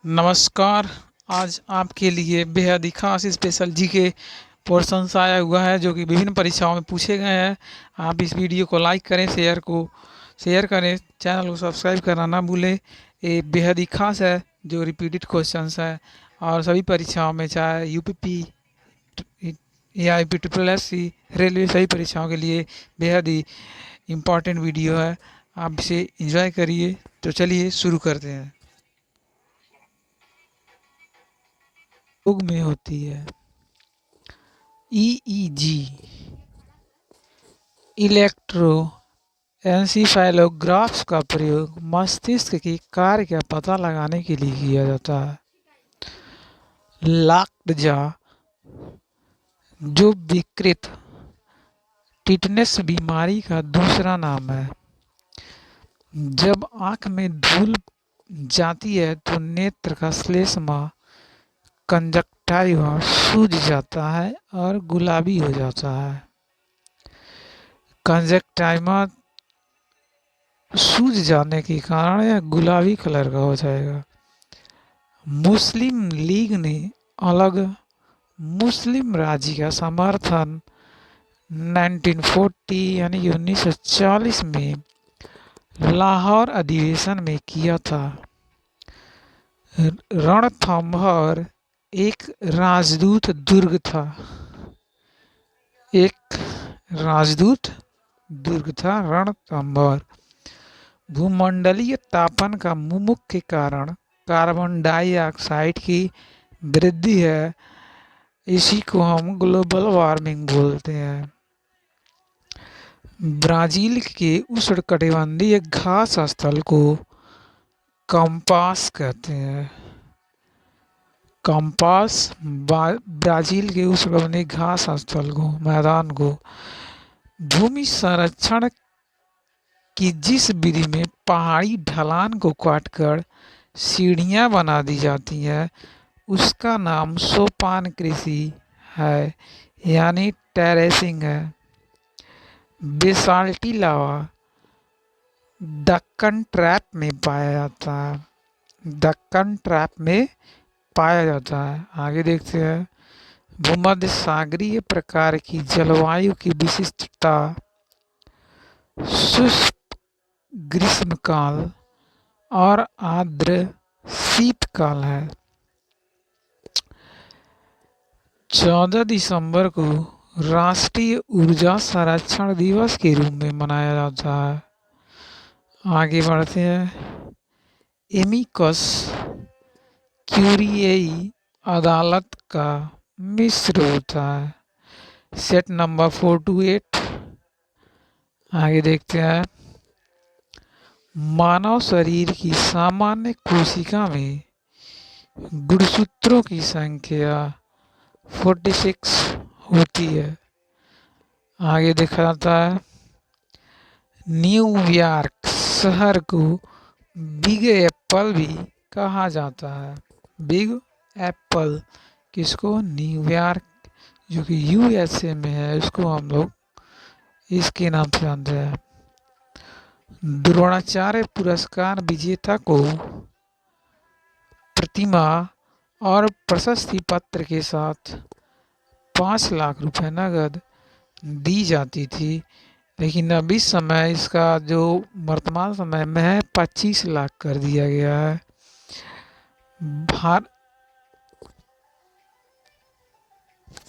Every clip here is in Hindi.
नमस्कार। आज आपके लिए बेहद ही खास स्पेशल जीके पोर्शंस आया हुआ है जो कि विभिन्न परीक्षाओं में पूछे गए हैं। आप इस वीडियो को लाइक करें, शेयर करें, चैनल को सब्सक्राइब करना ना भूलें। ये बेहद ही खास है जो रिपीटेड क्वेश्चंस है और सभी परीक्षाओं में, चाहे यूपीपी या UP triple S C, railway, सभी परीक्षाओं के लिए बेहद ही इम्पॉर्टेंट वीडियो है। आप इसे एंजॉय करिए। तो चलिए शुरू करते हैं। योग में होती है ईईजी, इलेक्ट्रोएन्सेफेलोग्राफ्स का प्रयोग मस्तिष्क के कार्य का पता लगाने के लिए किया जाता है। लाक्टजा, जो विकृत टिटनेस बीमारी का दूसरा नाम है। जब आंख में धूल जाती है तो नेत्र का श्लेष्मा कंजक्टाइवा सूज जाता है और गुलाबी हो जाता है। कंजक्टाइवा सूज जाने के कारण यह गुलाबी कलर का हो जाएगा। मुस्लिम लीग ने अलग मुस्लिम राज्य का समर्थन 1940 यानी 1940 में लाहौर अधिवेशन में किया था। रणथंभौर एक राजदूत दुर्ग था। रणथंभौर भूमंडलीय तापन का मुख्य कारण कार्बन डाइऑक्साइड की वृद्धि है। इसी को हम ग्लोबल वार्मिंग बोलते हैं। ब्राज़ील के उष्णकटिबंधीय घास स्थल को कंपास कहते हैं। कंपास ब्राज़ील के उष्णकटिबंधीय घास स्थल को, मैदान को, भूमि संरक्षण की जिस विधि में पहाड़ी ढलान को काटकर सीढ़ियां बना दी जाती हैं उसका नाम सोपान कृषि है, यानी टेरेसिंग है। बेसाल्टी लावा दक्कन ट्रैप में पाया जाता है। आगे देखते हैं। भूमध्य सागरीय प्रकार की जलवायु की विशिष्टता शुष्क ग्रीष्मकाल और आर्द्र शीतकाल है। 14 दिसंबर को राष्ट्रीय ऊर्जा संरक्षण दिवस के रूप में मनाया जाता है। आगे बढ़ते हैं। एमिकस क्यूरियई अदालत का मिस्र होता है। Set number 4 to 8। आगे देखते हैं। मानव शरीर की सामान्य कोशिका में गुणसूत्रों की संख्या 46 होती है। आगे देखा जाता है। न्यूयॉर्क शहर को बिग एप्पल भी कहा जाता है। बिग एप्पल किसको? न्यूयॉर्क, जो कि यूएसए में है, उसको हम लोग इसके नाम से जानते हैं। द्रोणाचार्य पुरस्कार विजेता को प्रतिमा और प्रशस्ति पत्र के साथ 5 लाख रुपए नगद दी जाती थी, लेकिन अभी समय इसका जो वर्तमान समय में है 25 लाख कर दिया गया है।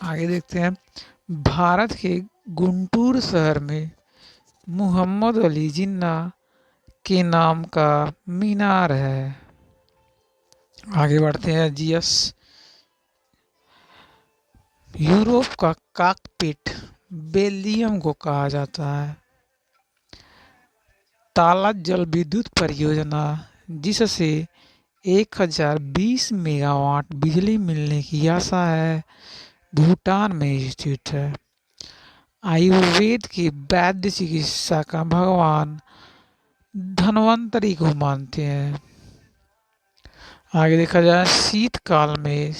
आगे देखते हैं। भारत के गुंटूर शहर में मोहम्मद अली जिन्ना के नाम का मीनार है। आगे बढ़ते हैं। जीएस। यूरोप का कॉकपिट बेल्जियम को कहा जाता है। ताला जल विद्युत परियोजना, जिससे 1020 मेगावाट बिजली मिलने की आशा है, भूटान में स्थित है। आयुर्वेद की वैद्य चिकित्सा का भगवान धन्वंतरी को मानते हैं। आगे देखा जाए। शीतकाल में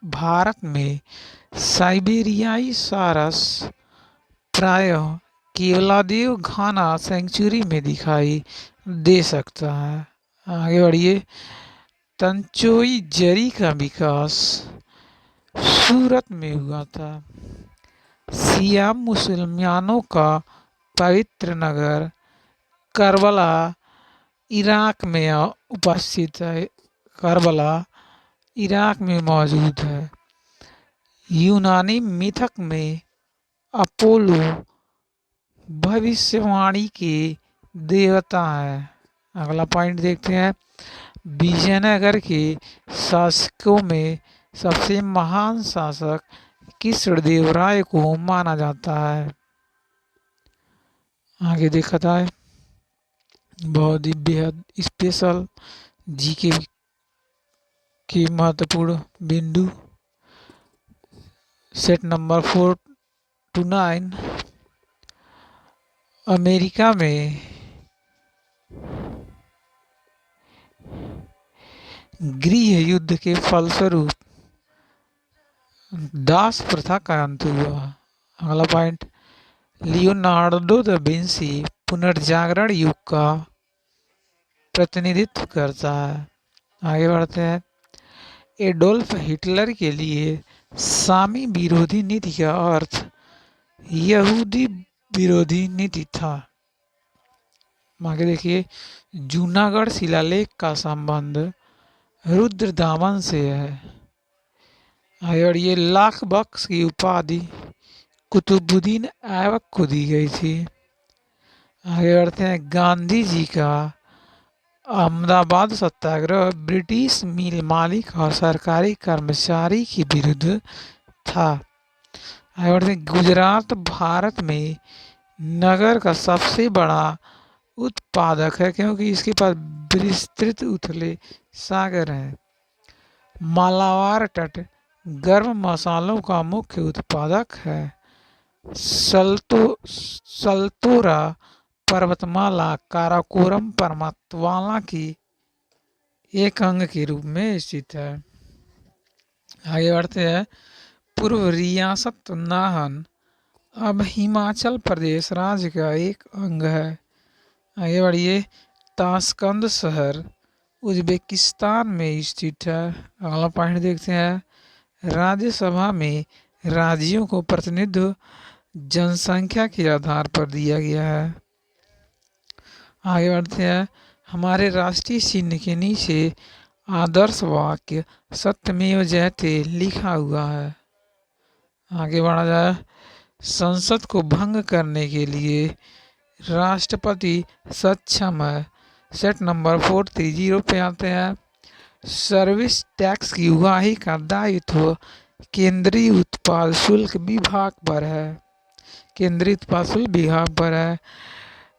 भारत में साइबेरियाई सारस प्रायः केवलादेव घाना सेंचुरी में दिखाई दे सकता है। आगे बढ़िए। तंचोई जरी का विकास सूरत में हुआ था। सिया मुसलमानों का पवित्र नगर करबला इराक में उपस्थित है। करबला इराक में मौजूद है। यूनानी मिथक में अपोलो भविष्यवाणी के देवता है। अगला पॉइंट देखते हैं। विजयनगर के शासकों में सबसे महान शासक कृष्णदेवराय को माना जाता है। आगे देखा जाए बहुत ही बेहद स्पेशल जीके के महत्वपूर्ण बिंदु। Set number 4 to 9। अमेरिका में गृह युद्ध के फलस्वरूप दास प्रथा का अंत हुआ। अगला पॉइंट। लियोनार्डो दा विंसी पुनर्जागरण युग का प्रतिनिधित्व करता है। आगे बढ़ते हैं। एडोल्फ हिटलर के लिए सामी विरोधी नीति का अर्थ यहूदी विरोधी नीति था। आगे देखिए। जूनागढ़ शिलालेख का संबंध रुद्रदामन से है। आगे बढ़िए। लाख बख्श की उपाधि कुतुबुद्दीन ऐबक को दी गई थी। आगे बढ़ते हैं। गांधी जी का अहमदाबाद सत्याग्रह ब्रिटिश मिल मालिक और सरकारी कर्मचारी के विरुद्ध था। आगे बढ़ते हैं। गुजरात भारत में नगर का सबसे बड़ा उत्पादक है क्योंकि इसके पास विस्तृत उथले सागर है। मालाबार तट गर्म मसालों का मुख्य उत्पादक है। सल्तोरा पर्वतमाला काराकोरम पर्वतमाला की एक अंग के रूप में स्थित है। आगे बढ़ते हैं। पूर्व रियासत नाहन अब हिमाचल प्रदेश राज्य का एक अंग है। आगे बढ़िए। ताशकंद शहर उज्बेकिस्तान में स्थित है। अगला पॉइंट देखते हैं। राज्यसभा में राज्यों को प्रतिनिधित्व जनसंख्या के आधार पर दिया गया है। आगे बढ़ते हैं। हमारे राष्ट्रीय चिन्ह के नीचे आदर्श वाक्य सत्यमेव जयते लिखा हुआ है। आगे बढ़ा जाए। संसद को भंग करने के लिए राष्ट्रपति सक्षम है। सेट नंबर 430 पे आते हैं। सर्विस टैक्स की उगाही का दायित्व केंद्रीय उत्पाद शुल्क विभाग पर है। केंद्रीय उत्पाद शुल्क विभाग पर है।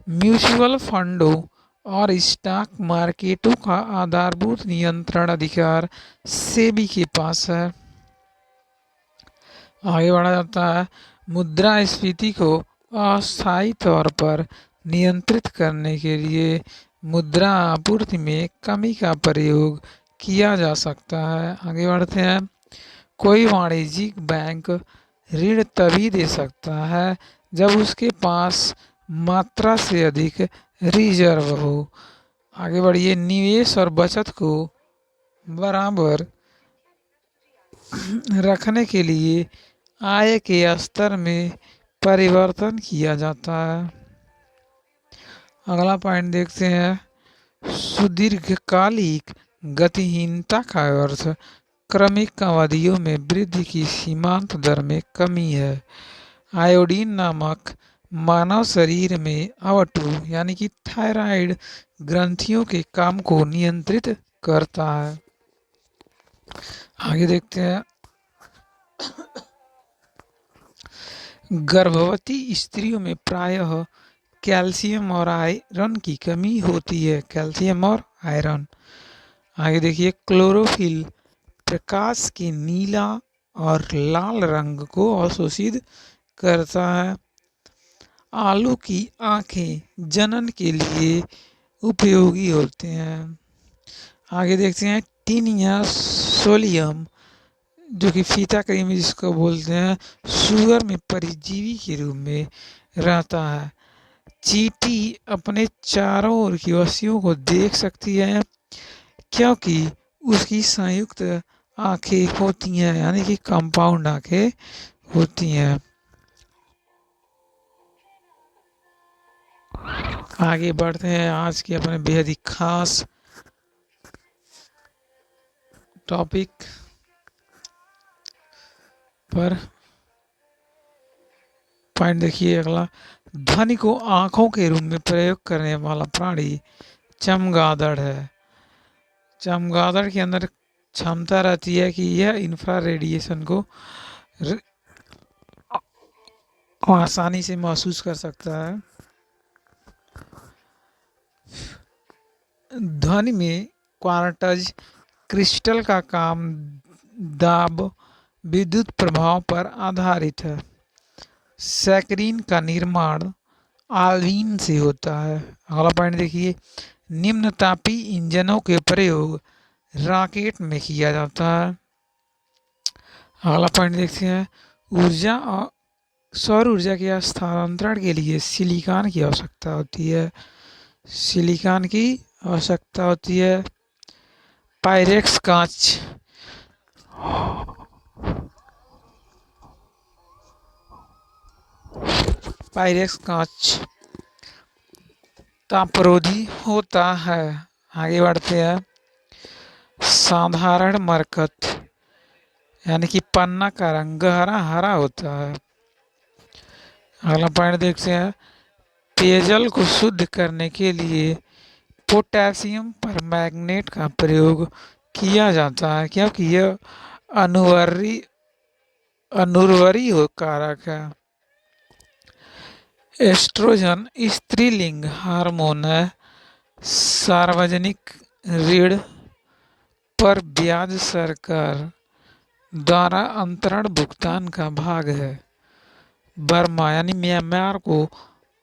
म्यूचुअल फंडों और स्टॉक मार्केटों का आधारभूत नियंत्रण अधिकार सेबी के पास है। आगे बढ़ा जाता है। मुद्रास्फीति को अस्थायी तौर पर नियंत्रित करने के लिए मुद्रा आपूर्ति में कमी का प्रयोग किया जा सकता है। आगे बढ़ते हैं। कोई वाणिज्यिक बैंक ऋण तभी दे सकता है जब उसके पास मात्रा से अधिक रिजर्व हो। आगे बढ़िए। निवेश और बचत को बराबर रखने के लिए आय के स्तर में परिवर्तन किया जाता है। अगला पॉइंट देखते हैं। सुदीर्घकालिक गतिहीनता का अर्थ क्रमिक अवधियों में वृद्धि की सीमांत दर में कमी है। आयोडीन नामक मानव शरीर में अवटु यानी कि थायराइड ग्रंथियों के काम को नियंत्रित करता है। आगे देखते हैं। गर्भवती स्त्रियों में प्रायः कैल्शियम और आयरन की कमी होती है। कैल्शियम और आयरन। आगे देखिए। क्लोरोफिल प्रकाश के नीला और लाल रंग को अवशोषित करता है। आलू की आंखें जनन के लिए उपयोगी होते हैं। आगे देखते हैं। टिन या सोलियम जो कि फीता कृमि जिसको बोलते हैं शुगर में परजीवी के रूप में रहता है। चींटी अपने चारों ओर की वस्तुओं को देख सकती है क्योंकि उसकी संयुक्त आंखें होती हैं, यानी कि कंपाउंड आंखें होती हैं। आगे बढ़ते हैं आज के अपने बेहद ही खास टॉपिक पर। पॉइंट देखिए अगला, ध्वनि को आंखों के रूप में प्रयोग करने वाला प्राणी चमगादड़ है। चमगादड़ के अंदर क्षमता रहती है कि यह इंफ्रा रेडिएशन को आसानी से महसूस कर सकता है। ध्वनि में क्वार्ट्ज क्रिस्टल का काम दाब विद्युत प्रभाव पर आधारित है। सैकरीन का निर्माण आल्वीन से होता है। अगला पॉइंट देखिए, निम्न तापी इंजनों के प्रयोग रॉकेट में किया जाता है। अगला पॉइंट देखते हैं, ऊर्जा और सौर ऊर्जा के स्थानांतरण के लिए सिलिकॉन की आवश्यकता होती है। सिलिकॉन की आवश्यकता होती है। पायरेक्स कांच पायरेक्स कांच तापरोधी होता है। आगे बढ़ते हैं, साधारण मरकत यानी कि पन्ना का रंग गहरा हरा होता है। अगला पॉइंट देखते हैं, पेयजल को शुद्ध करने के लिए पोटेशियम परमैंगनेट का प्रयोग किया जाता है, क्योंकि यह अनुवर्ती अनुर्वरी कारक है। एस्ट्रोजन स्त्रीलिंग हार्मोन है। सार्वजनिक ऋण पर ब्याज सरकार द्वारा अंतरण भुगतान का भाग है। बर्मा यानी म्यांमार को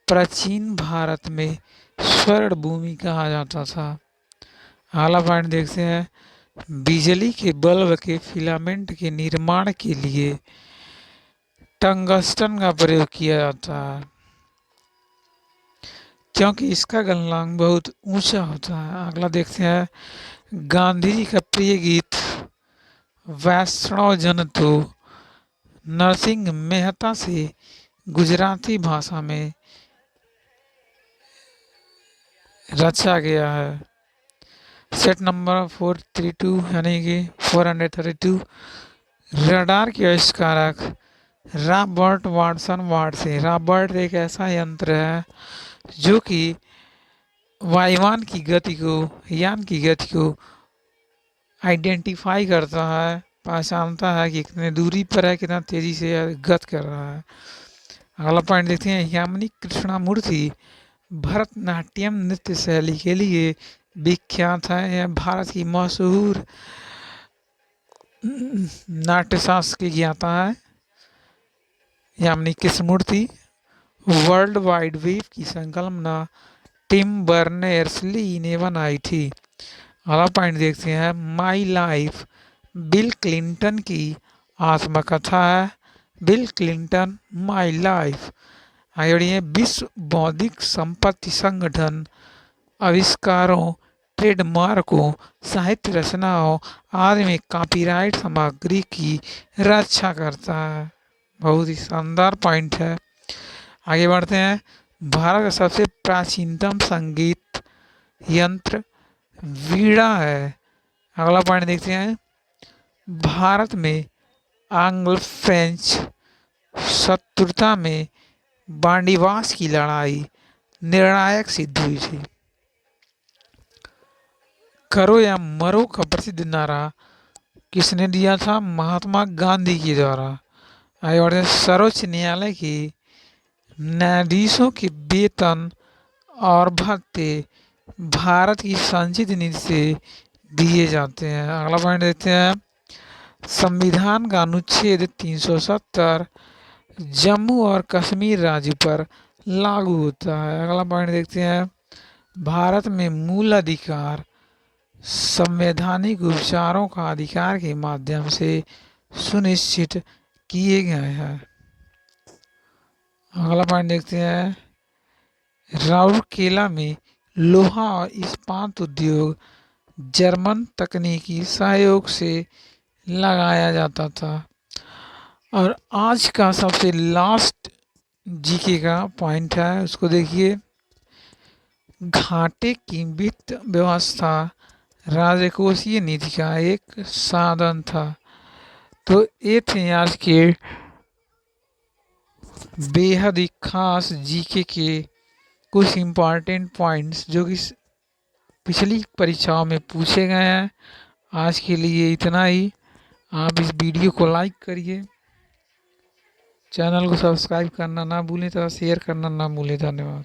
प्राचीन भारत में स्वर्ण भूमि कहा जाता था। अगला पॉइंट देखते हैं, बिजली के बल्ब के फिलामेंट के निर्माण के लिए टंगस्टन का प्रयोग किया जाता है, क्योंकि इसका गलनांक बहुत ऊंचा होता है। अगला देखते हैं, गांधी जी का प्रिय गीत वैष्णव जन तो नरसिंह मेहता से गुजराती भाषा में रचा गया है। सेट नंबर 432 यानी कि 432 रडार के आविष्कारक रॉबर्ट वाटसन वाटसन। रॉबर्ट एक ऐसा यंत्र है जो कि वायुयान की गति को आइडेंटिफाई करता है, पहचानता है कि कितने दूरी पर है, कितना तेजी से गति कर रहा है। अगला पॉइंट देखते हैं, यामिनी कृष्णमूर्ति भरतनाट्यम नृत्य शैली के लिए विख्यात है। यह भारत की मशहूर नाट्यशास्त्र की ज्ञाता है। Yamini Krishnamurthy world wide web की संकल्पना टिम बर्नर्स-ली ने बनाई थी। अगला पॉइंट देखते हैं, माई लाइफ बिल क्लिंटन की आत्मकथा है। Bill Clinton my life. आगे बढ़िए, विश्व बौद्धिक संपत्ति संगठन आविष्कारों, ट्रेडमार्कों, साहित्य रचनाओं आदि में कॉपीराइट सामग्री की रक्षा करता है। बहुत ही शानदार पॉइंट है। आगे बढ़ते हैं, भारत का सबसे प्राचीनतम संगीत यंत्र वीणा है। अगला पॉइंट देखते हैं, भारत में आंग्ल फ्रेंच शत्रुता में बांडीवास की लड़ाई निर्णायक सिद्ध हुई थी। करो या मरो का प्रसिद्ध नारा किसने दिया था? महात्मा गांधी के द्वारा। आगे बढ़ते हैं, सर्वोच्च न्यायालय की न्यायाधीशों के वेतन और भत्ते भारत की संचित निधि से दिए जाते हैं। अगला पॉइंट देखते हैं, संविधान का अनुच्छेद 370 जम्मू और कश्मीर राज्य पर लागू होता है। अगला पॉइंट देखते हैं, भारत में मूल अधिकार संवैधानिक उपचारों का अधिकार के माध्यम से सुनिश्चित किए गए हैं। अगला पॉइंट देखते हैं, राउरकेला में लोहा और इस्पात उद्योग जर्मन तकनीकी सहयोग से लगाया जाता था। और आज का सबसे लास्ट जीके का पॉइंट है, उसको देखिए। घाटे की वित्त व्यवस्था राजकोषीय निधि का एक साधन था। तो ये थे आज के बेहद ही खास जीके के कुछ इम्पॉर्टेंट पॉइंट्स जो कि पिछली परीक्षाओं में पूछे गए हैं। आज के लिए इतना ही। आप इस वीडियो को लाइक करिए, चैनल को सब्सक्राइब करना ना भूलें तथा शेयर करना ना भूलें। धन्यवाद।